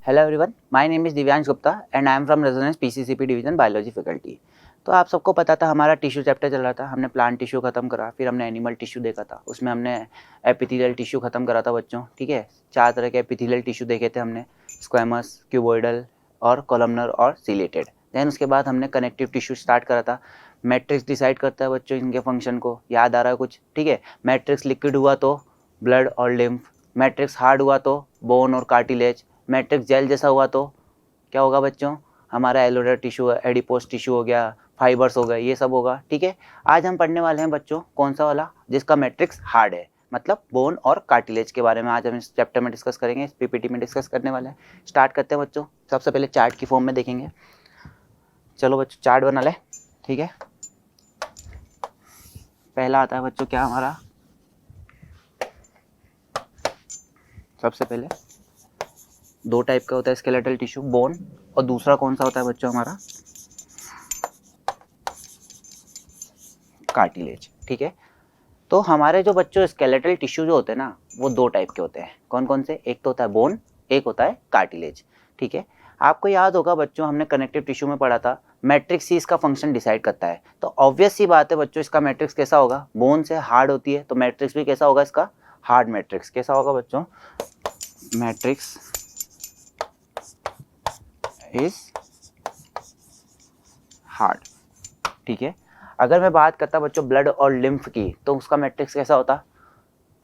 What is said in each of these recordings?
Hello everyone, my name is Divyansh Gupta and I am from Resonance PCCP division biology faculty. तो आप सबको पता था हमारा टिश्यू चैप्टर चल रहा था। हमने प्लांट टिश्यू खत्म करा, फिर हमने एनिमल टिश्यू देखा था, उसमें हमने एपिथेलियल टिश्यू खत्म करा था बच्चों। ठीक है, 4 तरह के एपिथेलियल टिश्यू देखे थे हमने, स्क्वेमस, क्यूबॉइडल और कॉलमनर और सिलेटेड। देन उसके बाद हमने कनेक्टिव टिश्यू स्टार्ट करा था। मैट्रिक्स डिसाइड करता है बच्चों इनके फंक्शन को, याद आ रहा है कुछ? ठीक है, मैट्रिक्स लिक्विड हुआ तो ब्लड और लिम्फ, मैट्रिक्स हार्ड हुआ तो बोन और कार्टिलेज, मैट्रिक्स जेल जैसा हुआ तो क्या होगा बच्चों? हमारा एलोडर टिश्यू, एडिपोस टिश्यू हो गया, फाइबर्स हो गए, ये सब होगा। ठीक है, आज हम पढ़ने वाले हैं बच्चों कौन सा वाला, जिसका मैट्रिक्स हार्ड है, मतलब बोन और कार्टिलेज के बारे में आज हम इस चैप्टर में डिस्कस करेंगे, इस पीपीटी में डिस्कस करने वाले हैं। स्टार्ट करते हैं बच्चों। सबसे पहले चार्ट की फॉर्म में देखेंगे। चलो बच्चों चार्ट बना ले। ठीक है, पहला आता है बच्चों क्या हमारा, सबसे पहले 2 टाइप का होता है स्केलेटल टिश्यू, बोन, और दूसरा कौन सा होता है बच्चों हमारा, कार्टिलेज। ठीक है, तो हमारे जो बच्चों स्केलेटल टिश्यू जो होते हैं ना, वो 2 टाइप के होते हैं। कौन कौन से? एक तो होता है बोन, एक होता है कार्टिलेज। ठीक है, आपको याद होगा बच्चों, हमने कनेक्टिव टिश्यू में पढ़ा था मैट्रिक्स ही इसका फंक्शन डिसाइड करता है। तो ऑब्वियस सी बात है बच्चों, इसका मैट्रिक्स कैसा होगा? बोन से हार्ड होती है तो मैट्रिक्स भी कैसा होगा इसका? Hard matrix. कैसा होगा बच्चों? Matrix is hard. ठीक है, अगर मैं बात करता बच्चों ब्लड और लिम्फ की, तो उसका मैट्रिक्स कैसा होता?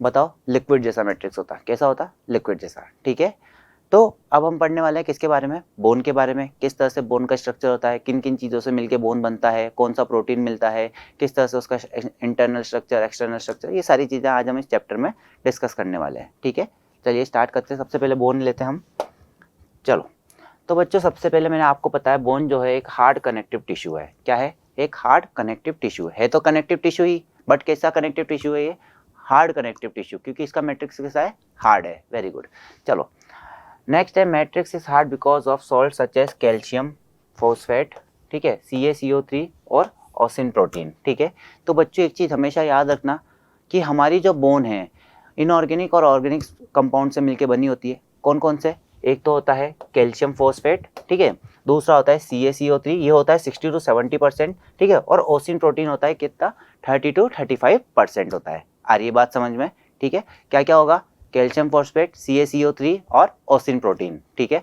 बताओ। लिक्विड जैसा मैट्रिक्स होता। कैसा होता? लिक्विड जैसा। ठीक है, तो अब हम पढ़ने वाले हैं किसके बारे में? बोन के बारे में। किस तरह से बोन का स्ट्रक्चर होता है, किन किन चीज़ों से मिलके बोन बनता है, कौन सा प्रोटीन मिलता है, किस तरह से उसका इंटरनल स्ट्रक्चर, एक्सटर्नल स्ट्रक्चर, ये सारी चीज़ें आज हम इस चैप्टर में डिस्कस करने वाले हैं। ठीक है, चलिए स्टार्ट करते हैं। सबसे पहले बोन लेते हैं हम। चलो, तो बच्चों सबसे पहले मैंने आपको बताया बोन जो है एक हार्ड कनेक्टिव टिश्यू है। क्या है? एक हार्ड कनेक्टिव टिश्यू है। तो कनेक्टिव टिश्यू ही, बट कैसा कनेक्टिव टिश्यू है ये? हार्ड कनेक्टिव टिश्यू, क्योंकि इसका मैट्रिक्स कैसा है? हार्ड है। Very good. चलो नेक्स्ट है, matrix is hard because of salt such as calcium phosphate, ठीक है, CaCO3 और ओसिन प्रोटीन। ठीक है, तो बच्चों एक चीज़ हमेशा याद रखना कि हमारी जो बोन है इनऑर्गेनिक और ऑर्गेनिक कंपाउंड से मिलकर बनी होती है। कौन कौन से? एक तो होता है कैल्शियम फॉस्फेट, ठीक है, दूसरा होता है CaCO3, ये होता है 60 to 70%, ठीक है, और ओसिन प्रोटीन होता है कितना? 30 to 35% होता है। आ रही है बात समझ में? ठीक है, क्या क्या होगा? कैल्शियम फॉस्फेट, CaCO3 और ओसिन प्रोटीन। ठीक है,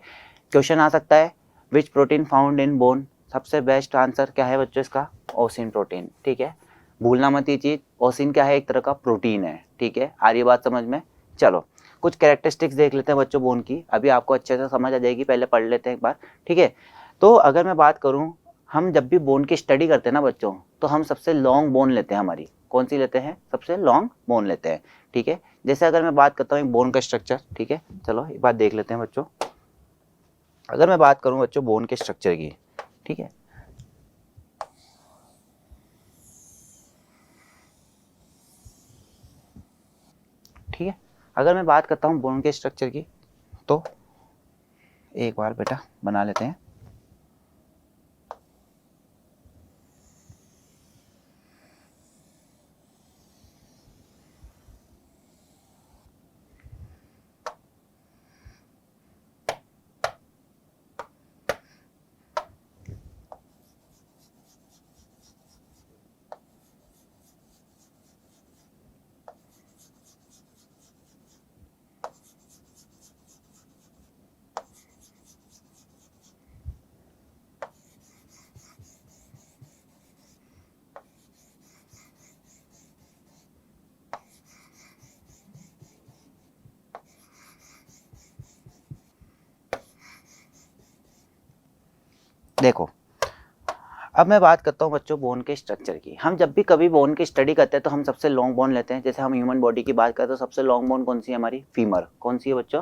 क्वेश्चन आ सकता है विच प्रोटीन फाउंड इन बोन? सबसे बेस्ट आंसर क्या है बच्चों इसका? ओसिन प्रोटीन। ठीक है, भूलना मत ये चीज़, ओसिन क्या है? एक तरह का प्रोटीन है। ठीक है, आ रही है बात समझ में? चलो कुछ कैरेक्टरिस्टिक्स देख लेते हैं बच्चों बोन की, अभी आपको अच्छे से समझ आ जाएगी, पहले पढ़ लेते हैं एक बार। ठीक है, तो अगर मैं बात करूं, हम जब भी बोन की स्टडी करते हैं ना बच्चों, तो हम सबसे लॉन्ग बोन लेते हैं। हमारी कौन सी लेते हैं? सबसे लॉन्ग बोन लेते हैं। ठीक है, जैसे अगर मैं बात करता हूँ एक बोन का स्ट्रक्चर, ठीक है, चलो एक बात देख लेते हैं बच्चों। अगर मैं बात करूँ बच्चों बोन के स्ट्रक्चर की, ठीक है, ठीक है, अगर मैं बात करता हूँ बोन के स्ट्रक्चर की, तो एक बार बेटा बना लेते हैं। देखो, अब मैं बात करता हूँ बच्चों बोन के स्ट्रक्चर की। हम जब भी कभी बोन की स्टडी करते हैं तो हम सबसे लॉन्ग बोन लेते हैं। जैसे हम ह्यूमन बॉडी की बात करते हैं तो सबसे लॉन्ग बोन कौन सी है हमारी? फीमर। कौन सी है बच्चों?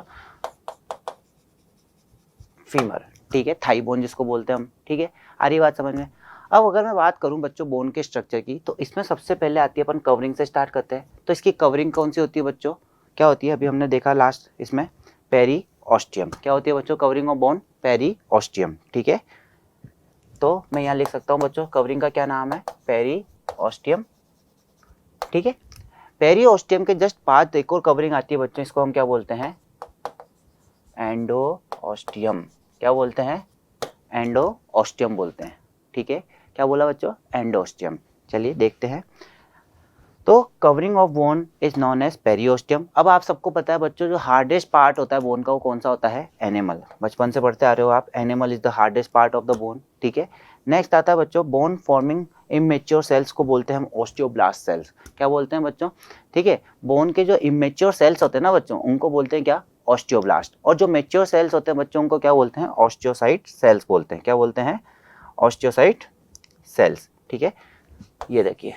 फीमर। ठीक है, थाई बोन जिसको बोलते हैं हम। ठीक है, आ रही बात समझ में? अब अगर मैं बात करूं बच्चों बोन के स्ट्रक्चर की, तो इसमें सबसे पहले आती है, अपन कवरिंग से स्टार्ट करते हैं। तो इसकी कवरिंग कौन सी होती है बच्चों? क्या होती है? अभी हमने देखा लास्ट इसमें, पेरी ऑस्टियम। क्या होती है बच्चों covering of bone? Periosteum. ठीक है, तो मैं यहाँ लिख सकता हूँ बच्चों कवरिंग का क्या नाम है? Periosteum. ठीक है, पेरी ऑस्टियम के जस्ट बाद एक और कवरिंग आती है बच्चों, इसको हम क्या बोलते हैं? एंडोऑस्टियम, क्या बोलते हैं, एंडोऑस्टियम बोलते हैं, ठीक है। क्या बोला बच्चों, एंडोऑस्टियम। चलिए देखते हैं। तो covering of bone is known as periosteum. अब आप सबको पता है बच्चों, जो हार्डेस्ट पार्ट होता है बोन का वो कौन सा होता है, एनिमल। बचपन से पढ़ते आ रहे हो आप, animal is the hardest part of the bone, ठीक है। नेक्स्ट आता है बच्चों, बोन फॉर्मिंग इमेच्योर सेल्स को बोलते हैं हम ऑस्टियोब्लास्ट सेल्स। क्या बोलते हैं बच्चों, ठीक है। बोन के जो इमेच्योर सेल्स होते हैं ना बच्चों, उनको बोलते हैं क्या, ऑस्टियोब्लास्ट। और जो मेच्योर सेल्स होते हैं बच्चों, उनको क्या बोलते हैं, ऑस्टियोसाइट सेल्स बोलते हैं। क्या बोलते हैं, ऑस्टियोसाइट सेल्स, ठीक है। ये देखिए,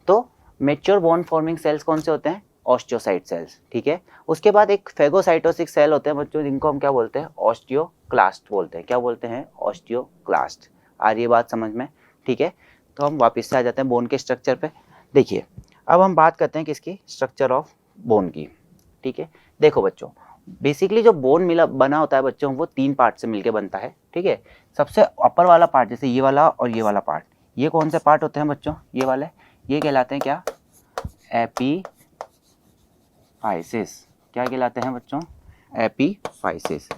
तो मेच्योर बोन फॉर्मिंग सेल्स कौन से होते हैं, ऑस्टियोसाइट सेल्स, ठीक है। उसके बाद एक फेगोसाइटोसिक सेल होते हैं बच्चों, जिनको हम क्या बोलते हैं, ऑस्टियोक्लास्ट बोलते हैं। क्या बोलते हैं, ऑस्टियोक्लास्ट। आ रही है बात समझ में, ठीक है। तो हम वापस से आ जाते हैं बोन के स्ट्रक्चर पे। देखिए, अब हम बात करते हैं किसकी, स्ट्रक्चर ऑफ बोन की, ठीक है। देखो बच्चों, बेसिकली जो बोन मिला बना होता है बच्चों, वो 3 पार्ट से मिलके बनता है, ठीक है। सबसे अपर वाला पार्ट, जैसे ये वाला और ये वाला पार्ट, ये कौन से पार्ट होते हैं बच्चों, ये वाले, ये कहलाते हैं क्या, एपीफाइसिस। क्या कहलाते हैं बच्चों, एपीफाइसिस।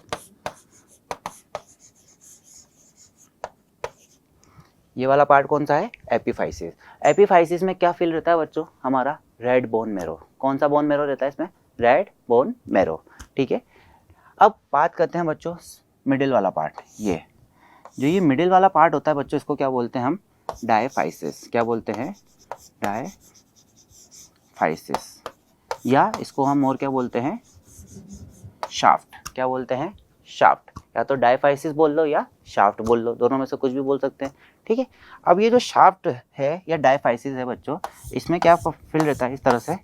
ये वाला पार्ट कौन सा है, एपीफाइसिस। एपीफाइसिस में क्या फील रहता है बच्चों, हमारा रेड बोन मैरो। कौन सा बोन मैरो रहता है इसमें, रेड बोन मैरो, ठीक है। अब बात करते हैं बच्चों मिडिल वाला पार्ट। ये जो ये मिडिल वाला पार्ट होता है बच्चों, इसको क्या बोलते हैं हम, डायफाइसिस। क्या बोलते हैं, डायफाइसिस, या इसको हम और क्या बोलते हैं, शाफ्ट। क्या बोलते हैं, शाफ्ट। या तो डायफाइसिस बोल लो या शाफ्ट बोल लो, दोनों में से कुछ भी बोल सकते हैं, ठीक है। अब ये जो शाफ्ट है या डायफाइसिस है बच्चों, इसमें क्या फील रहता है, इस तरह से,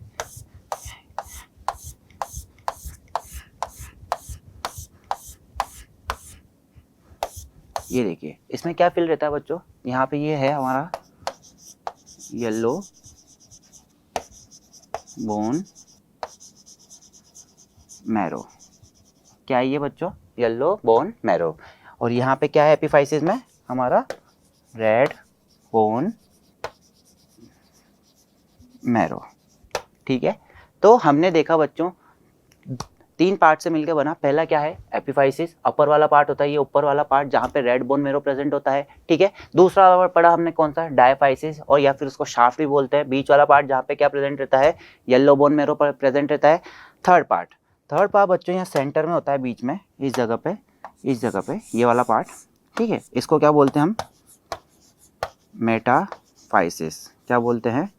ये देखिए, इसमें क्या फील रहता है बच्चों, यहाँ पे ये है हमारा येलो बोन मैरो। क्या है ये बच्चों, येलो बोन मैरो। और यहाँ पे क्या है एपीफाइसिस में, हमारा रेड बोन मैरो, ठीक है। तो हमने देखा बच्चों 3 पार्ट से मिलकर बना। पहला क्या है, एपीफाइसिस, अपर वाला पार्ट होता है ये, ऊपर वाला पार्ट जहाँ पे रेड बोन मैरो प्रेजेंट होता है, ठीक है। दूसरा पढ़ा हमने कौन सा, डायफाइसिस, और या फिर उसको शाफ्ट भी बोलते हैं। बीच वाला पार्ट जहाँ पे क्या प्रेजेंट रहता है, येलो बोन मैरो प्रेजेंट रहता है। थर्ड पार्ट बच्चों यहाँ सेंटर में होता है, बीच में, इस जगह पे ये वाला पार्ट, ठीक है। इसको क्या बोलते हैं हम, मेटाफाइसिस। क्या बोलते हैं,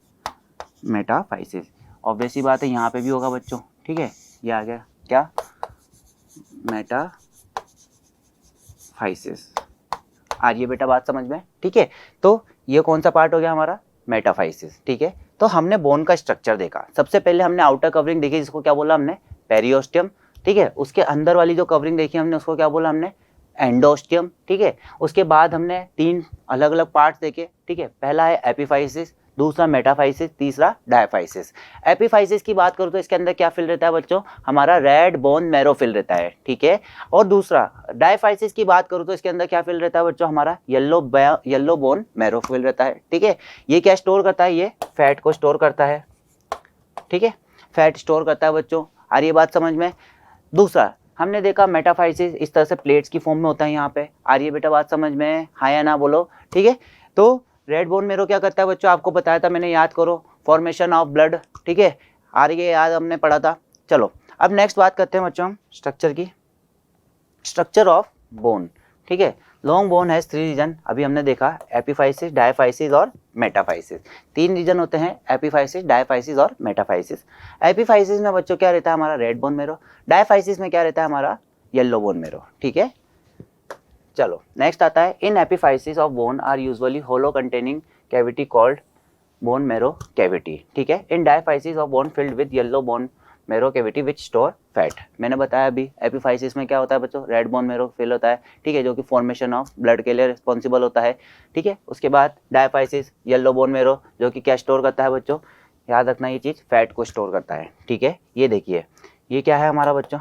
मेटाफाइसिस। ऑब्वियस ही बात है, यहाँ पे भी होगा बच्चों, ठीक है। ये आ गया क्या, मेटाफाइसिस। आ रही है बेटा बात समझ में, ठीक है। तो ये कौन सा पार्ट हो गया हमारा, मेटाफाइसिस, ठीक है। तो हमने बोन का स्ट्रक्चर देखा। सबसे पहले हमने आउटर कवरिंग देखी, जिसको क्या बोला हमने, पेरियोस्टियम, ठीक है। उसके अंदर वाली जो कवरिंग देखी हमने, उसको क्या बोला हमने, एंडोस्टियम, ठीक है। उसके बाद हमने 3 अलग अलग पार्ट्स देखे, ठीक है। पहला है एपीफाइसिस, दूसरा मेटाफाइसिस, तीसरा डायफाइसिस। एपीफाइसिस की बात करूँ तो इसके अंदर क्या फिल रहता है बच्चों, हमारा रेड बोन मैरो फिल रहता है, ठीक है। और दूसरा डायफाइसिस की बात करूँ तो इसके अंदर क्या फिल रहता है बच्चों, हमारा येलो बोन मैरो फिल रहता है, ठीक है। ये क्या स्टोर करता है, ये फैट को स्टोर करता है, ठीक है। फैट स्टोर करता है बच्चों। आ रही है बात समझ में। दूसरा हमने देखा मेटाफाइसिस इस तरह से प्लेट्स की फॉर्म में होता है यहाँ पे। आ रही है बेटा बात समझ में, हाँ या ना बोलो, ठीक है। तो रेड बोन मैरो क्या करता है बच्चों, आपको बताया था मैंने, याद करो, फॉर्मेशन ऑफ ब्लड, ठीक है। आ रही है याद, हमने पढ़ा था। चलो अब नेक्स्ट बात करते हैं बच्चों हम स्ट्रक्चर की, स्ट्रक्चर ऑफ बोन, ठीक है। लॉन्ग बोन है 3 रीजन, अभी हमने देखा, एपीफाइसिस, डायफाइसिस और मेटाफाइसिस। 3 रीजन होते हैं, एपीफाइसिस, डायफाइसिस और मेटाफाइसिस। एपीफाइसिस में बच्चों क्या रहता है हमारा, रेड बोन मैरो। डायफाइसिस में क्या रहता है हमारा, येलो बोन मैरो, ठीक है। चलो नेक्स्ट आता है, in epiphysis of bone are usually hollow containing cavity called bone marrow cavity, ठीक है। In diaphysis of bone filled with yellow bone marrow cavity which store fat. मैंने बताया अभी एपीफाइसिस में क्या होता है बच्चों, रेड बोन मैरो फिल होता है, ठीक है, जो कि फॉर्मेशन ऑफ ब्लड के लिए रिस्पॉन्सिबल होता है, ठीक है। उसके बाद डायफाइसिस, येलो बोन मैरो, जो कि क्या स्टोर करता है बच्चों, याद रखना ये चीज़, फैट को स्टोर करता है, ठीक है। ये देखिए, ये क्या है हमारा बच्चों,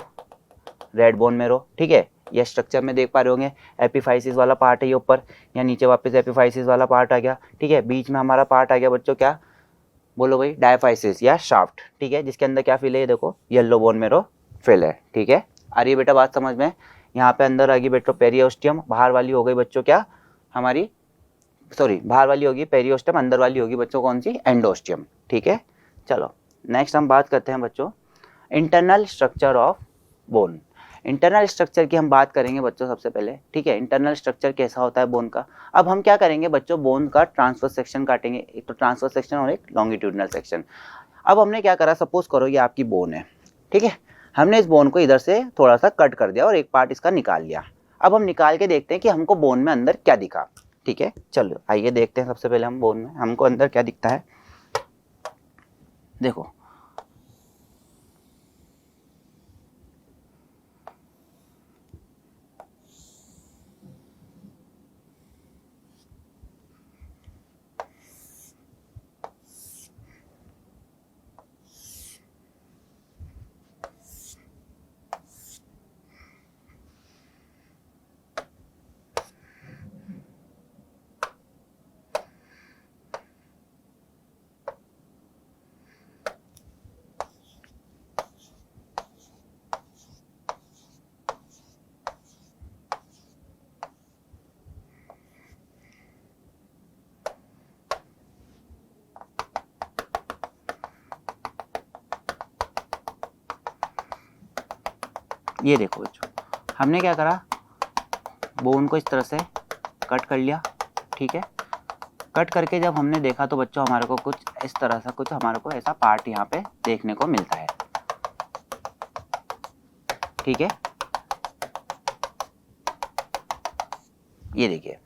रेड बोन मैरो, ठीक है। ये स्ट्रक्चर में देख पा रहे होंगे, एपीफाइसिस वाला पार्ट है ये ऊपर, या नीचे वापस एपीफाइसिस वाला पार्ट आ गया, ठीक है। बीच में हमारा पार्ट आ गया बच्चों, क्या बोलो भाई, डायफाइसिस या शाफ्ट, ठीक है, जिसके अंदर क्या फिल है, ये देखो येलो बोन मैरो फिल है, ठीक है। आ रही है बेटा बात समझ में? यहाँ पे अंदर आ गई बेटा पेरियोस्टियम, बाहर वाली हो गई बच्चों क्या हमारी, सॉरी बाहर वाली होगी पेरियोस्टियम, अंदर वाली होगी बच्चों कौन सी, एंडोस्टियम। ठीक है, चलो नेक्स्ट हम बात करते हैं बच्चों internal structure of bone. Internal structure की हम बात करेंगे बच्चों सबसे पहले। ठीक है, इंटरनल स्ट्रक्चर कैसा होता है बोन का। अब हम क्या करेंगे बच्चों, बोन का ट्रांसवर्स सेक्शन काटेंगे, एक तो ट्रांसवर्स सेक्शन और एक लॉन्गिट्यूडनल सेक्शन। अब हमने क्या करा, सपोज करो ये आपकी बोन है, ठीक है, हमने इस बोन को इधर से थोड़ा सा कट कर दिया और एक पार्ट इसका निकाल लिया। अब हम निकाल के देखते हैं कि हमको बोन में अंदर क्या दिखा। ठीक है, चलो आइए देखते हैं सबसे पहले हम बोन में हमको अंदर क्या दिखता है। देखो ये देखो बच्चों, हमने क्या करा, बोन को इस तरह से कट कर लिया। ठीक है, कट करके जब हमने देखा तो बच्चों हमारे को कुछ इस तरह से कुछ हमारे को ऐसा पार्ट यहाँ पे देखने को मिलता है। ठीक है, ये देखिए,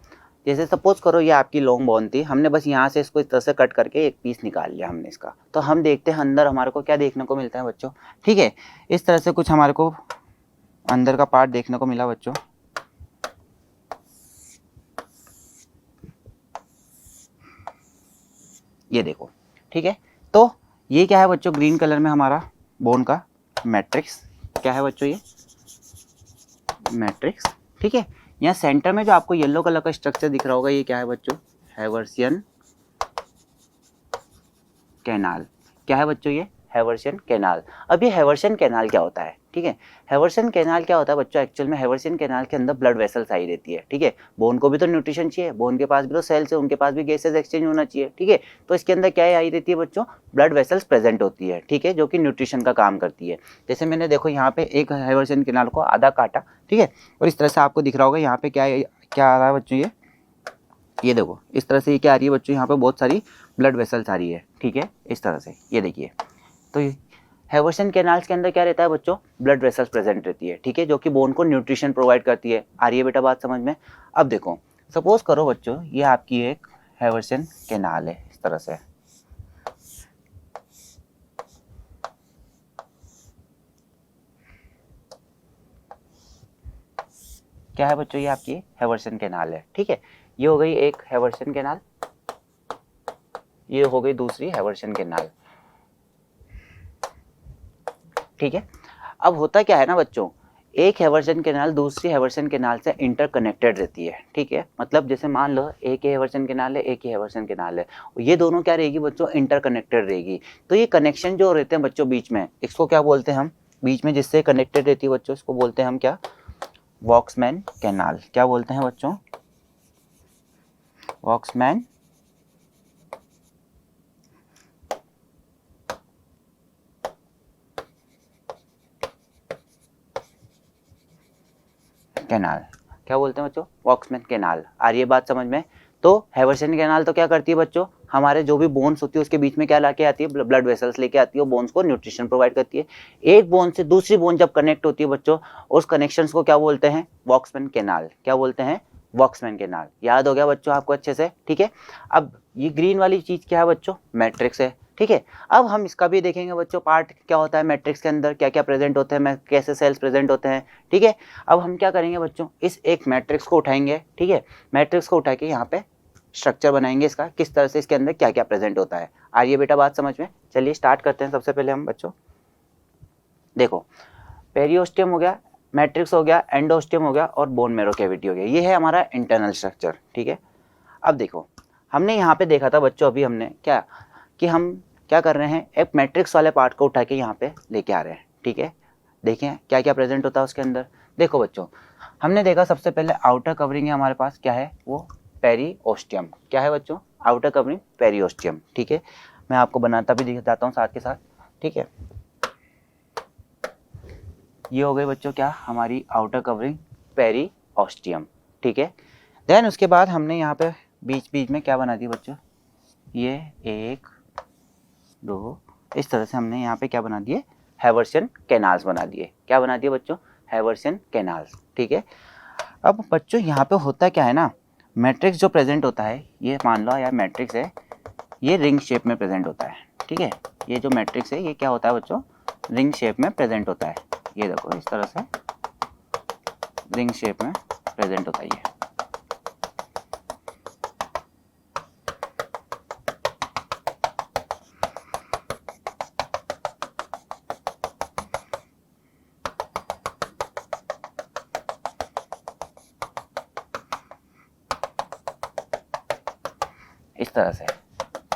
जैसे सपोज करो ये आपकी लॉन्ग बोन थी, हमने बस यहाँ से इसको इस तरह से कट करके एक पीस निकाल लिया हमने इसका, तो हम देखते हैं अंदर हमारे को क्या देखने को मिलता है बच्चों। ठीक है, इस तरह से कुछ हमारे को अंदर का पार्ट देखने को मिला बच्चों। ये देखो, ठीक है, तो ये क्या है बच्चों, ग्रीन कलर में हमारा बोन का मैट्रिक्स क्या है बच्चों, ये मैट्रिक्स। ठीक है, यहाँ सेंटर में जो आपको येलो कलर का स्ट्रक्चर दिख रहा होगा ये क्या है बच्चों, हैवर्सियन कैनाल। क्या है बच्चों, ये हैवर्सियन कैनाल। अब ये हैवर्सियन कैनाल क्या होता है, ठीक है, हैवर्सियन कैनाल क्या होता है बच्चों, एक्चुअल में हैवर्सियन कैनाल के अंदर ब्लड वेसल्स आई रहती है। ठीक है, बोन को भी तो न्यूट्रिशन चाहिए, बोन के पास भी तो सेल्स है, उनके पास भी गैसेज एक्सचेंज होना चाहिए। ठीक है, तो इसके अंदर क्या आई रहती है बच्चों, ब्लड वेसल्स प्रेजेंट होती है। ठीक है, जो कि न्यूट्रिशन का काम करती है। जैसे मैंने देखो यहाँ पे एक हैवर्सियन कैनाल को आधा काटा, ठीक है, और इस तरह से आपको दिख रहा होगा यहाँ पे क्या आ रहा है बच्चों, ये देखो इस तरह से ये क्या आ रही है बच्चों, यहाँ पे बहुत सारी ब्लड वेसल्स आ रही है। ठीक है, इस तरह से ये देखिए, तो हैवर्सियन कैनाल्स के अंदर क्या रहता है बच्चों, ब्लड वेसल्स प्रेजेंट रहती है। ठीक है, जो कि बोन को न्यूट्रिशन प्रोवाइड करती है। आ रही है बेटा बात समझ में? अब देखो सपोज करो बच्चों ये आपकी एक हैवर्सियन कैनाल है, इस तरह से क्या है बच्चों, ये आपकी हैवर्सियन कैनाल है। ठीक है, ये हो गई एक हैवर्सियन कैनाल, ये हो गई दूसरी हैवर्सियन कैनाल। ठीक है, अब होता क्या है ना बच्चों, एक हैवर्सियन कैनाल दूसरी हैवर्सियन कैनाल से इंटरकनेक्टेड रहती है। ठीक है, मतलब जैसे मान लो एक ही हैवर्सियन कैनाल है, एक ही हैवर्सियन कैनाल है, ये दोनों क्या रहेगी बच्चों, इंटरकनेक्टेड रहेगी। तो ये कनेक्शन जो रहते हैं बच्चों बीच में, इसको क्या बोलते हैं हम, बीच में जिससे कनेक्टेड रहती है बच्चों, इसको बोलते हैं हम क्या, वॉक्समैन कैनाल। क्या बोलते हैं बच्चों, वॉक्समैन कैनाल। क्या बोलते हैं बच्चों, वॉक्समैन कैनाल। आ रही है बात समझ में? तो हैवर्सियन कैनाल तो क्या करती है बच्चों, हमारे जो भी बोन्स होती है उसके बीच में क्या लाके आती है, ब्लड वेसल्स लेके आती है, बोन्स को न्यूट्रिशन प्रोवाइड करती है। एक बोन से दूसरी बोन जब कनेक्ट होती है बच्चों, उस कनेक्शन को क्या बोलते हैं, वॉक्समैन कैनाल। क्या बोलते हैं, वॉक्समैन कैनाल। याद हो गया बच्चों आपको अच्छे से? ठीक है, अब ये ग्रीन वाली चीज क्या है बच्चों, मैट्रिक्स है। ठीक है, अब हम इसका भी देखेंगे बच्चों, पार्ट क्या होता है मैट्रिक्स के अंदर, क्या क्या प्रेजेंट होते हैं, कैसे सेल्स प्रेजेंट होते हैं। ठीक है, अब हम क्या करेंगे बच्चों, इस एक मैट्रिक्स को उठाएंगे। ठीक है, मैट्रिक्स को उठा के यहाँ पे स्ट्रक्चर बनाएंगे इसका, किस तरह से इसके अंदर क्या क्या प्रेजेंट होता है। आ रही है बेटा बात समझ में? चलिए स्टार्ट करते हैं। सबसे पहले हम बच्चों देखो, पेरियोस्टियम हो गया, मैट्रिक्स हो गया, एंडोस्टियम हो गया और बोन मैरो कैविटी हो गया। ये है हमारा इंटरनल स्ट्रक्चर। ठीक है, अब देखो हमने यहाँ पे देखा था बच्चों, अभी हमने क्या कि हम क्या कर रहे हैं, एक मैट्रिक्स वाले पार्ट को उठा के यहाँ पे लेके आ रहे हैं। ठीक है, देखें क्या क्या प्रेजेंट होता है उसके अंदर। देखो बच्चों, हमने देखा सबसे पहले आउटर कवरिंग है हमारे पास, क्या है वो, पेरिओस्टियम। क्या है बच्चों, आउटर कवरिंग पेरिओस्टियम। ठीक है, मैं आपको बनाता भी दिखाता हूँ साथ के साथ। ठीक है, ये हो गई बच्चों क्या, हमारी आउटर कवरिंग पेरिओस्टियम। ठीक है, देन उसके बाद हमने यहाँ पे बीच बीच में क्या बना दिया बच्चों, ये 1 2, इस तरह से हमने यहाँ पे क्या बना दिए, हैवर्सियन कैनाल्स बना दिए। क्या बना दिए बच्चों, हैवर्सियन कैनाल्स। ठीक है, अब बच्चों यहाँ पे होता क्या है ना, मैट्रिक्स जो प्रेजेंट होता है, ये मान लो यार मैट्रिक्स है, ये रिंग शेप में प्रेजेंट होता है। ठीक है, ये जो मैट्रिक्स है ये क्या होता है बच्चों, रिंग शेप में प्रेजेंट होता है। ये देखो इस तरह से रिंग शेप में प्रेजेंट होता है ये। इस तरह से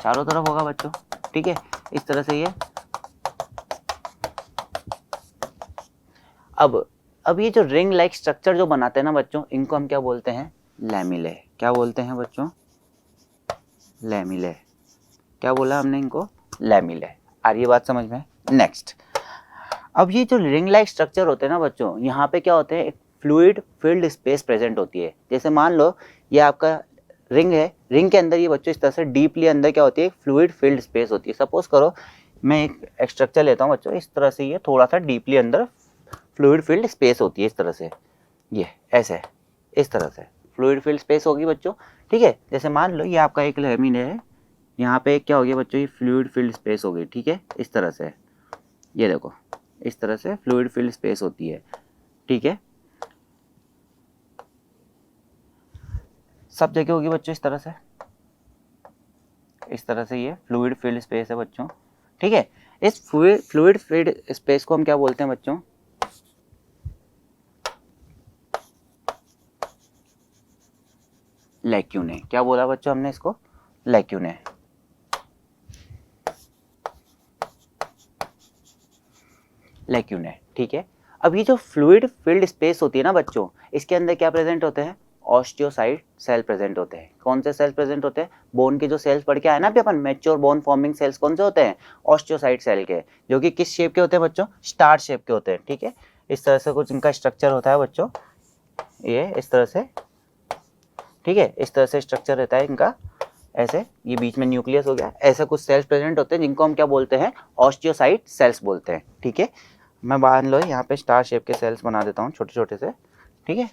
चारों तरफ होगा बच्चों। ठीक है, इस तरह से ये। अब ये जो रिंग लाइक स्ट्रक्चर जो बनाते हैं ना बच्चों, इनको हम क्या बोलते हैं, लैमिले। क्या बोलते हैं बच्चों, लैमिले। क्या बोला हमने इनको, लैमिले। आ रही है बात समझ में। नेक्स्ट, अब ये जो रिंग लाइक स्ट्रक्चर होते हैं ना बच्चों, यहाँ पे क्या होते हैं, एक फ्लूइड फील्ड स्पेस प्रेजेंट होती है। जैसे मान लो ये आपका रिंग है, रिंग के अंदर ये बच्चों इस तरह से डीपली अंदर क्या होती है, फ्लूइड फील्ड स्पेस होती है। सपोज करो मैं एक स्ट्रक्चर लेता हूँ बच्चों, इस तरह से ये थोड़ा सा डीपली अंदर फ्लूइड फील्ड स्पेस होती है। इस तरह से ये ऐसे, इस तरह से फ्लूइड फील्ड स्पेस होगी बच्चों। ठीक है, जैसे मान लो ये आपका एक लैमिन है, यहाँ पे क्या हो गया बच्चों, ये फ्लूइड फील्ड स्पेस होगी। ठीक है, इस तरह से ये देखो, इस तरह से फ्लूइड फील्ड स्पेस होती है। ठीक है, सब जगह होगी बच्चों इस तरह से, इस तरह से ये फ्लूइड फील्ड स्पेस है बच्चों। ठीक है, इस फ्लूइड फील्ड स्पेस को हम क्या बोलते हैं बच्चों, लैक्यूने। क्या बोला बच्चों हमने इसको, लैक्यूने। लैक्यूने। ठीक है, अब ये जो फ्लूइड फील्ड स्पेस होती है ना बच्चों, इसके अंदर क्या प्रेजेंट होते हैं, ऑस्टियोसाइट सेल प्रेजेंट होते हैं। कौन से सेल प्रेजेंट होते हैं, बोन के जो सेल्स पढ़ के आए ना अभी अपन, मैच्योर बोन फॉर्मिंग सेल्स कौन से होते हैं, ऑस्टियोसाइट सेल के, जो कि किस शेप के होते हैं बच्चों, स्टार शेप के होते हैं। ठीक है, इस तरह से कुछ इनका स्ट्रक्चर होता है बच्चों, ये इस तरह से। ठीक है, इस तरह से स्ट्रक्चर रहता है इनका, ऐसे, ये बीच में न्यूक्लियस हो गया, ऐसे कुछ सेल्स प्रेजेंट होते हैं जिनको हम क्या बोलते हैं, ऑस्टियोसाइट सेल्स बोलते हैं। ठीक है, मैं मान लो यहाँ पे स्टार शेप के सेल्स बना देता हूँ छोटे छोटे से। ठीक है,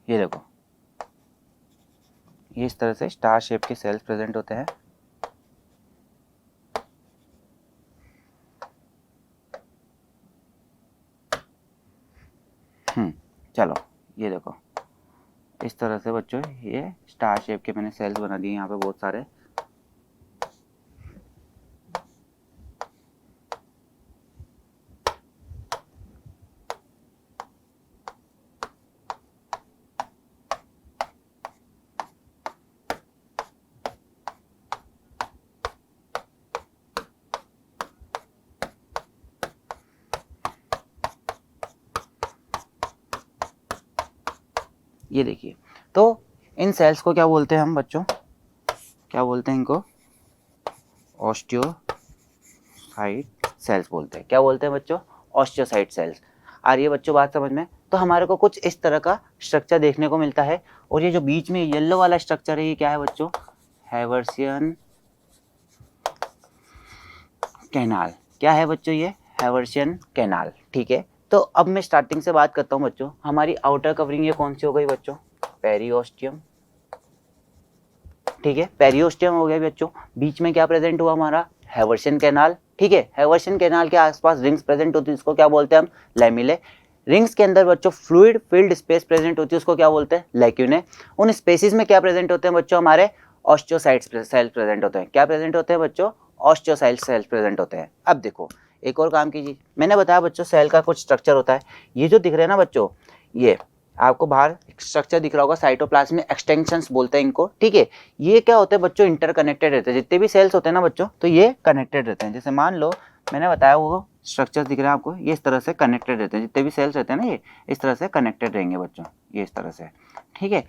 ये देखो, ये इस तरह से स्टार शेप के सेल्स प्रेजेंट होते हैं। चलो ये देखो, इस तरह से बच्चों ये स्टार शेप के मैंने सेल्स बना दिए यहाँ पे बहुत सारे। ये देखिए, तो इन सेल्स को क्या बोलते हैं हम बच्चों, क्या बोलते हैं इनको, ऑस्टियोसाइट सेल्स बोलते हैं। क्या बोलते हैं बच्चों, ऑस्टियोसाइट सेल्स। आ रही है बच्चों बात समझ में। तो हमारे को कुछ इस तरह का स्ट्रक्चर देखने को मिलता है। और ये जो बीच में येलो वाला स्ट्रक्चर है, ये क्या है बच्चों, हैवर्सियन कैनाल। क्या है बच्चों, ये हैवर्सियन कैनाल। ठीक है, तो अब मैं स्टार्टिंग से बात करता हूँ बच्चों, हमारी आउटर कवरिंग ये कौन सी हो गई बच्चों, पेरिओस्टियम। ठीक है, पेरिओस्टियम हो गया बच्चों। बीच में क्या प्रेजेंट हुआ हमारा, हैवर्सियन कैनाल। ठीक है, हैवर्सियन कैनाल के आसपास रिंग्स प्रेजेंट होती है, इसको क्या बोलते हैं हम, लैमिले। रिंग्स के अंदर बच्चों फ्लूइड फील्ड स्पेस प्रेजेंट होती है, उसको क्या बोलते हैं, लैक्यूने। उन स्पेसिस में क्या प्रेजेंट होते हैं बच्चों, हमारे ऑस्टियोसाइट सेल्स प्रेजेंट होते हैं। क्या प्रेजेंट होते हैं बच्चों, ऑस्टियोसाइट सेल्स प्रेजेंट होते हैं। अब देखो एक और काम कीजिए, मैंने बताया बच्चों सेल का कुछ स्ट्रक्चर होता है, ये जो दिख रहे हैं ना बच्चों, ये आपको बाहर स्ट्रक्चर दिख रहा होगा, साइटोप्लाज्म में एक्सटेंशंस बोलते हैं इनको, ठीक है। ये क्या होते हैं बच्चों, इंटरकनेक्टेड रहते हैं, जितने भी सेल्स होते हैं ना बच्चों, तो ये कनेक्टेड रहते हैं। जैसे मान लो मैंने बताया वो स्ट्रक्चर दिख रहा है आपको, ये इस तरह से कनेक्टेड रहते हैं, जितने भी सेल्स रहते हैं ना ये इस तरह से कनेक्टेड रहेंगे बच्चों, ये इस तरह से, ठीक है।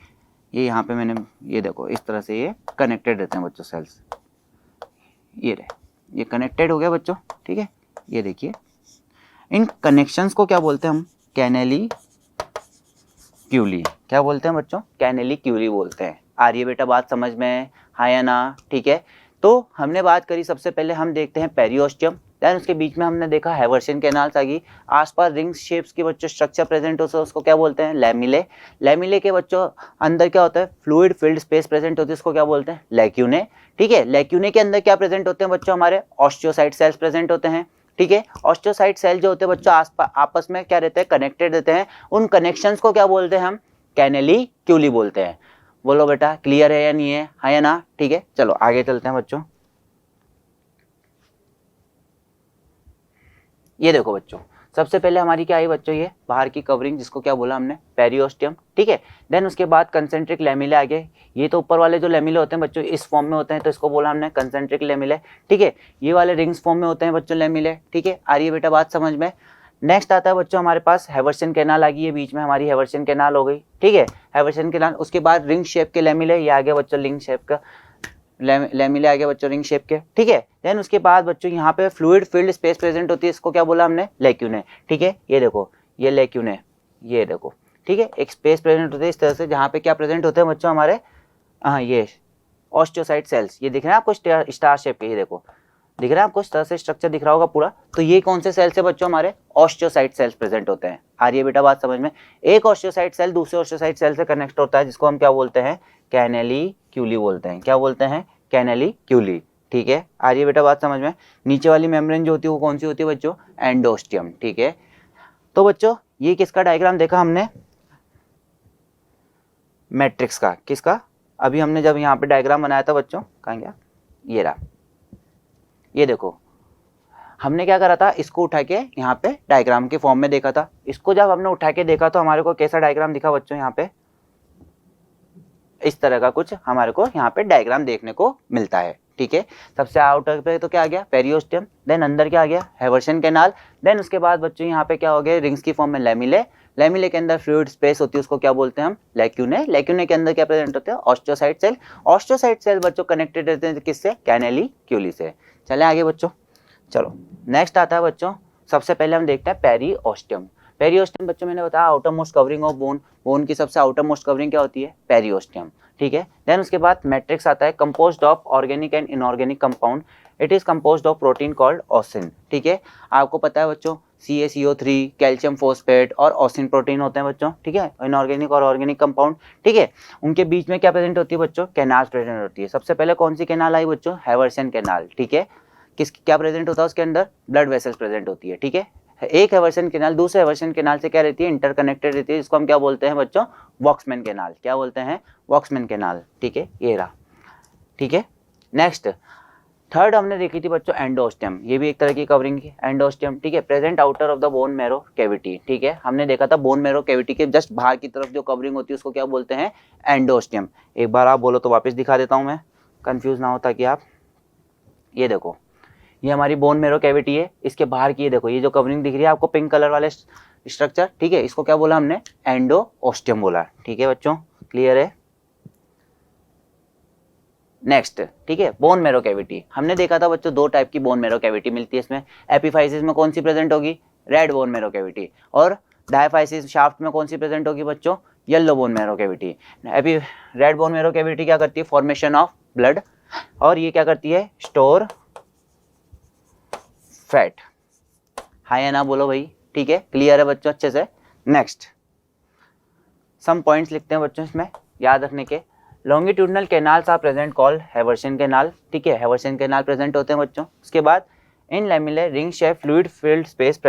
ये यहाँ पे मैंने ये देखो इस तरह से ये कनेक्टेड रहते हैं बच्चों सेल्स, ये रहे, ये कनेक्टेड हो गया बच्चों, ठीक है। ये देखिए इन कनेक्शंस को क्या बोलते हैं हम, कैनेली क्यूली, क्या बोलते हैं बच्चों, कैनेली क्यूली बोलते हैं। आ रही है बेटा बात समझ में, हाँ या ना, ठीक है। तो हमने बात करी, सबसे पहले हम देखते हैं पेरियोस्टियम, देन उसके बीच में हमने देखा हैवर्शियन कैनाल्स आ गई, आसपास रिंग शेप्स के बच्चों स्ट्रक्चर प्रेजेंट होता है, उसको क्या बोलते हैं, लैमिले। लैमिले के बच्चों अंदर क्या होता है, फ्लूइड फिल्ड स्पेस प्रेजेंट होती है, उसको क्या बोलते हैं, लैक्यूने, ठीक है। लैक्यूने के अंदर क्या प्रेजेंट होते हैं बच्चों, हमारे ऑस्टियोसाइट सेल्स प्रेजेंट होते हैं, ठीक है। ऑस्टियोसाइट सेल जो होते हैं बच्चों आपस में क्या रहते हैं, कनेक्टेड रहते हैं, उन कनेक्शंस को क्या बोलते हैं हम, कैनेली क्यूली बोलते हैं। बोलो बेटा क्लियर है या नहीं है, हाँ या ना, ठीक है। चलो आगे चलते हैं बच्चों। ये देखो बच्चों, सबसे पहले हमारी क्या आई बच्चों, ये बाहर की कवरिंग, जिसको क्या बोला हमने, पेरियोस्टियम, ठीक है। देन उसके बाद कंसेंट्रिक लेमिले आ गए, ये तो ऊपर वाले जो लेमिले होते हैं बच्चों इस फॉर्म में होते हैं, तो इसको बोला हमने कंसेंट्रिक लेमिले, ठीक है। ये वाले रिंग्स फॉर्म में होते हैं बच्चों लेमिले, ठीक है। आ रही है बेटा बात समझ में। नेक्स्ट आता है बच्चों हमारे पास हैवर्शियन कैनाल आ गई है, बीच में हमारी हैवर्शियन कैनाल हो गई, ठीक है। हैवर्शियन कैनाल, उसके बाद रिंग शेप के लेमिले, ये आ गया बच्चों रिंग शेप का लेमिले आ गया बच्चों रिंग शेप के, ठीक है। देन उसके बाद बच्चों यहाँ पे फ्लूइड फील्ड स्पेस प्रेजेंट होती है, इसको क्या बोला हमने, लैक्यूने, ठीक है। ये देखो ये लैक्यूने, ये देखो, ठीक है। एक स्पेस प्रेजेंट होती है इस तरह से, जहाँ पे क्या प्रेजेंट होते हैं बच्चों हमारे, हाँ ये ऑस्टियोसाइट सेल्स, ये दिख रहे हैं आपको स्टार शेप के, ये देखो दिख रहा है आपको इस तरह से स्ट्रक्चर दिख रहा होगा पूरा। तो ये कौन से सेल्स है बच्चों, हमारे ऑस्टियोसाइट सेल्स प्रेजेंट होते हैं। आ रही है बेटा बात समझ में। एक ऑस्टियोसाइट सेल दूसरे ऑस्टियोसाइट सेल से कनेक्ट होता है, जिसको हम क्या बोलते हैं, कैनेली क्यूली बोलते हैं। क्या बोलते हैं, कैनेली क्यूली, ठीक है। आ रही है बेटा बात समझ में। नीचे वाली मेम्ब्रेन जो होती है वो कौन सी होती है बच्चों, एंडोस्टियम, ठीक है। तो बच्चों ये किसका डायग्राम देखा हमने, मैट्रिक्स का, किसका, अभी हमने जब यहाँ पे डायग्राम बनाया था बच्चों, कहाँ गया, ये रहा, ये देखो हमने क्या करा था, इसको उठा के यहाँ पे डायग्राम के फॉर्म में देखा था। इसको जब हमने उठा के देखा तो हमारे को कैसा डायग्राम दिखा बच्चों, यहाँ पे इस तरह का कुछ हमारे को यहाँ पे डायग्राम देखने को मिलता है, ठीक है। सबसे आउटर पे तो क्या आ गया, पेरियोस्टियम, देन अंदर क्या आ गया, हैवर्शियन कैनाल, देन उसके बाद बच्चों यहाँ पे क्या हो गया, रिंग्स की फॉर्म में लेमिले, लेमिले के अंदर फ्लूइड स्पेस होती है, उसको क्या बोलते हैं हम, लैक्यूने, लैक्यूने के अंदर क्या प्रेजेंट होते हैं, ऑस्टियोसाइट सेल, ऑस्टियोसाइट सेल बच्चों कनेक्टेड रहते हैं किससे, कैनेली क्यूली से। चले आगे बच्चों, चलो नेक्स्ट आता है बच्चों, सबसे पहले हम देखते हैं पेरियोस्टियम। पेरियोस्टियम बच्चों मैंने बताया outer most covering of bone, bone की सबसे आउटर मोस्ट कवरिंग क्या होती है, पेरियोस्टियम, ठीक है। देन उसके बाद मैट्रिक्स आता है, composed of organic and inorganic compound, it is composed of protein called ऑसिन, ठीक है। आपको पता है बच्चों CaCO3, कैल्शियम फॉस्फेट और ऑसिन प्रोटीन होते हैं बच्चों, ठीक है, इनऑर्गेनिक और ऑर्गेनिक कंपाउंड, ठीक है। उनके बीच में क्या प्रेजेंट होती है बच्चों, कैनाल प्रेजेंट होती है। सबसे पहले कौन सी कैनाल आई बच्चों, हैवर्शियन कैनाल, ठीक है। किस क्या प्रेजेंट होता है उसके अंदर, ब्लड वेसल्स प्रेजेंट होती है, ठीक है। एक हैवर्शियन कैनाल दूसरे हैवर्शियन कैनाल से क्या रहती है, इंटरकनेक्टेड रहती है, जिसको हम क्या बोलते हैं बच्चों, वॉक्समैन कैनाल, क्या बोलते हैं, वॉक्समैन कैनाल, ठीक है, ये रहा, ठीक है। नेक्स्ट थर्ड हमने देखी थी बच्चों एंडोस्टियम, ये भी एक तरह की कवरिंग है, एंडोस्टियम, ठीक है, present outer of the bone marrow cavity, ठीक है। हमने देखा था बोन मैरो कैविटी के जस्ट बाहर की तरफ जो कवरिंग होती है उसको क्या बोलते हैं, एंडोस्टियम। एक बार आप बोलो तो वापस दिखा देता हूं मैं, कंफ्यूज ना हो ताकि आप, ये देखो ये हमारी बोन मैरो कैविटी है, इसके बाहर की ये देखो ये जो कवरिंग दिख रही है आपको पिंक कलर वाले स्ट्रक्चर, ठीक है, इसको क्या बोला हमने, एंडोस्टियम बोला, ठीक है बच्चों, क्लियर है। नेक्स्ट, ठीक है, बोन मैरो कैविटी हमने देखा था बच्चों दो टाइप की बोन मैरो कैविटी मिलती है इसमें, एपिफाइसिस में कौन सी प्रेजेंट होगी, रेड बोन मैरो कैविटी, और डायफाइसिस शाफ्ट में कौन सी प्रेजेंट होगी बच्चों, yellow bone marrow cavity. Red bone marrow cavity क्या करती है, फॉर्मेशन ऑफ ब्लड, और ये क्या करती है, स्टोर फैट, हाँ या ना बोलो भाई, ठीक है, क्लियर है बच्चों अच्छे से। नेक्स्ट सम पॉइंट्स लिखते हैं बच्चों इसमें याद रखने के, longitudinal canals are present called Haversian canal, ठीक है, हैवर्शियन कैनाल प्रेजेंट होते हैं बच्चों। उसके बाद in lamellae ring shape fluid filled space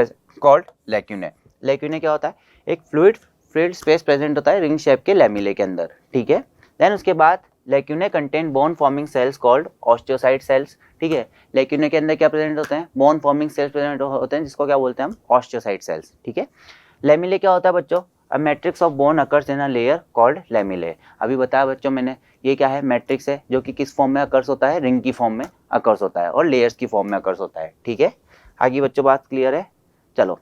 called lacunae, lacunae क्या होता है, एक फ्लूइड फिल्ड स्पेस प्रेजेंट होता है रिंग शेप के लैमिले के अंदर, ठीक है। देन उसके बाद lacunae contain bone forming cells called osteocyte cells, ठीक है, लैक्यूने के अंदर क्या प्रेजेंट होते हैं, बोन फॉर्मिंग सेल्स प्रेजेंट होते हैं, जिसको क्या बोलते हैं हम, ऑस्टियोसाइट सेल्स, ठीक है। लैमिले क्या होता है बच्चों, a matrix of bone occurs in a layer called lamellae. अभी बताया बच्चों मैंने, ये क्या है, मैट्रिक्स है जो कि किस फॉर्म में अकर्स होता है, रिंग की फॉर्म में अकर्स होता है और लेयर्स की फॉर्म में अकर्स होता है। ठीक है, आगे बच्चों बात क्लियर है। चलो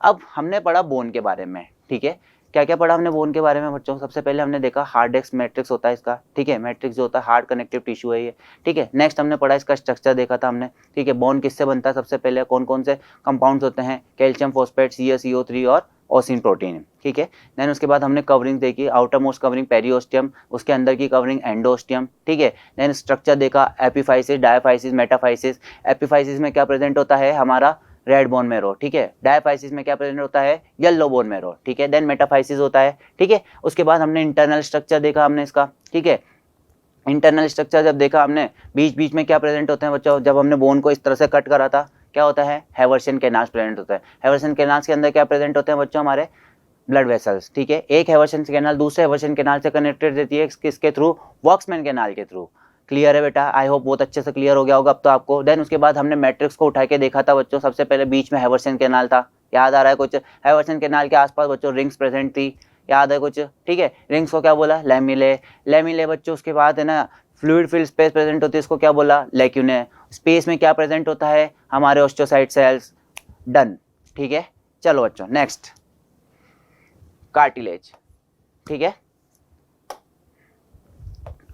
अब हमने पढ़ा बोन के बारे में। ठीक है, क्या क्या पढ़ा हमने बोन के बारे में बच्चों? सबसे पहले हमने देखा हार्ड डिस्क मैट्रिक्स होता है इसका। ठीक है, मैट्रिक्स जो होता है हार्ड कनेक्टिव टिश्यू है ये। ठीक है, नेक्स्ट हमने पढ़ा इसका स्ट्रक्चर देखा था हमने। ठीक है, बोन किससे बनता है, सबसे पहले कौन कौन से कंपाउंड्स होते हैं, कैल्शियम फॉस्फेट, CaCO3 और ओसिन प्रोटीन। ठीक है, देन उसके बाद हमने कवरिंग देखी, आउटर मोस्ट कवरिंग पेरियोस्टियम, उसके अंदर की कवरिंग एंडोस्टियम। ठीक है, देन स्ट्रक्चर देखा, एपिफाइसिस, डायफाइसिस, मेटाफाइसिस। एपिफाइसिस में क्या प्रेजेंट होता है, हमारा रेड बोन मेरो। ठीक है, डायफाइसिस में क्या प्रेजेंट होता है, येलो बोन मेरो। ठीक है, देन मेटाफाइसिस होता है। ठीक है, उसके बाद हमने इंटरनल स्ट्रक्चर देखा हमने इसका। ठीक है, इंटरनल स्ट्रक्चर जब देखा हमने, बीच बीच में क्या प्रेजेंट होते हैं बच्चों, जब हमने बोन को इस तरह से कट करा था, क्या होता है, हैवर्सियन कैनाल्स प्रेजेंट होता है। हैवर्सियन कैनाल्स के अंदर क्या प्रेजेंट होते हैं बच्चों, हमारे ब्लड वेसल्स। ठीक है, एक हैवर्सियन कैनाल दूसरे हैवर्सियन कैनाल से कनेक्टेड रहती है, किसके थ्रू, वॉक्समैन कैनाल के थ्रू। क्लियर है बेटा, आई होप बहुत अच्छे से क्लियर हो गया होगा अब तो आपको। देन उसके बाद हमने मैट्रिक्स को उठा के देखा था बच्चों, सबसे पहले बीच में हैवर्सियन कैनाल था, याद आ रहा है कुछ, हैवर्सियन कैनाल के आसपास बच्चों रिंग्स प्रेजेंट थी, याद है कुछ। ठीक है, रिंग्स को क्या बोला, लेमिले। लेमिले बच्चों, उसके बाद है ना फ्लूइड फिल्ड स्पेस प्रेजेंट होती है, इसको क्या बोला, लैक्यूने। स्पेस में क्या प्रेजेंट होता है, हमारे ओस्टियोसाइट सेल्स। डन। ठीक है, चलो बच्चों नेक्स्ट, कार्टिलेज। ठीक है,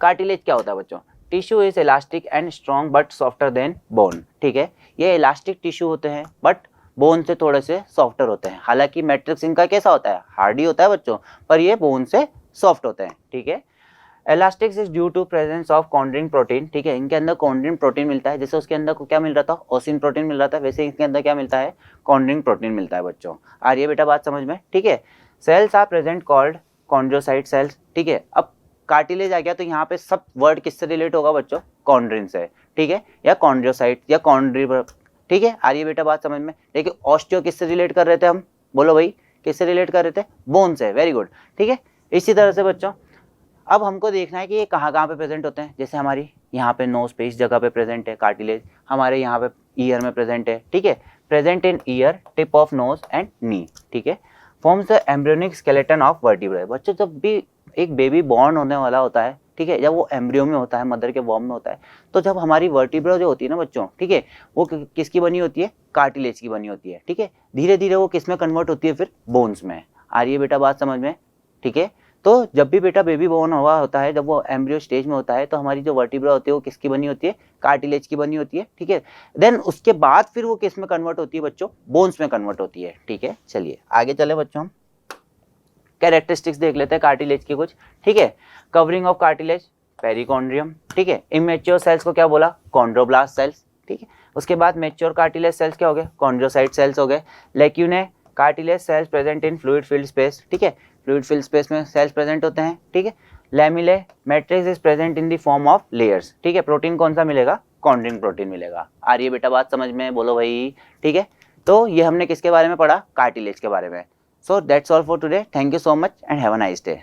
कार्टिलेज क्या होता है बच्चों, tissue is elastic and strong but softer then bone. ठीक है, ये इलास्टिक टिश्यू होते हैं बट बोन से थोड़े से सॉफ्टर होते हैं। हालांकि मैट्रिक्स इनका कैसा होता है, हार्डी होता है बच्चों, पर ये बोन से सॉफ्ट होते हैं। ठीक है, elastics is due to presence of chondrin protein. ठीक है, इनके अंदर कॉन्ड्रिन प्रोटीन मिलता है, जैसे उसके अंदर को क्या मिल रहा था, ओसिन प्रोटीन मिल रहा था, वैसे इनके अंदर क्या मिलता है, कॉन्ड्रिन प्रोटीन मिलता है बच्चों। आ रही है बेटा बात समझ में? ठीक है, cells are present called chondrocyte cells. ठीक है, अब कार्टिलेज आ गया तो यहाँ पे सब वर्ड किससे रिलेट होगा बच्चों, कॉन्ड्रिन से। ठीक है, या कॉन्ड्रोसाइट या कॉन्ड्री। ठीक है, आ रही है बेटा बात समझ में? देखिए ऑस्टियो किससे रिलेट कर रहे थे हम, बोलो भाई, किससे रिलेट कर रहे थे, बोन से। Very good. ठीक है, इसी तरह से बच्चों अब हमको देखना है कि ये कहाँ कहाँ पे प्रेजेंट होते हैं। जैसे हमारी यहाँ पे नोज पे इस जगह पे प्रेजेंट है कार्टिलेज, हमारे यहाँ पे ईयर में प्रेजेंट है। ठीक है, present in year, tip of nose and नी। ठीक है, forms the embryonic skeleton of vertebrae. बच्चों जब भी एक बेबी बॉर्न होने वाला होता है, ठीक है, जब वो एम्ब्रियो में होता है, मदर के वॉर्म में होता है, तो जब हमारी वर्टिब्रा जो होती है ना बच्चों, ठीक है, वो किसकी बनी होती है, कार्टिलेज की बनी होती है। ठीक है, धीरे धीरे वो किस में कन्वर्ट होती है, फिर बोन्स में। आ रही है बेटा बात समझ में? ठीक है, तो जब भी बेटा बेबी बोर्न हुआ होता है, जब वो एम्ब्रियो स्टेज में होता है, तो हमारी जो वर्टिब्रा होती है वो किसकी बनी होती है, कार्टिलेज की बनी होती है। ठीक है, देन उसके बाद फिर वो किस में कन्वर्ट होती है बच्चों, बोन्स में कन्वर्ट होती है। ठीक है, चलिए आगे चले बच्चों, हम कैरेक्टरिस्टिक्स देख लेते हैं कार्टिलेज की कुछ। ठीक है, कवरिंग ऑफ कार्टिलेज, पेरिकॉन्ड्रियम। ठीक है, इमेच्योर सेल्स को क्या बोला, कॉन्ड्रोब्लास्ट सेल्स। ठीक है, उसके बाद मेच्योर कार्टिलेज सेल्स क्या हो गए, कॉन्ड्रोसाइट सेल्स हो गए। Lacunae cartilage cells present in fluid filled space. ठीक है, फ्लूइड फिल्ड स्पेस में सेल्स प्रेजेंट होते हैं। ठीक है, lamellae matrix is present in the form of layers. ठीक है, प्रोटीन कौन सा मिलेगा, कॉन्ड्रिन प्रोटीन मिलेगा। आ रही है बेटा बात समझ में, बोलो भाई। ठीक है, तो ये हमने किसके बारे में पढ़ा, कार्टिलेज के बारे में। So that's all for today. Thank you so much and have a nice day.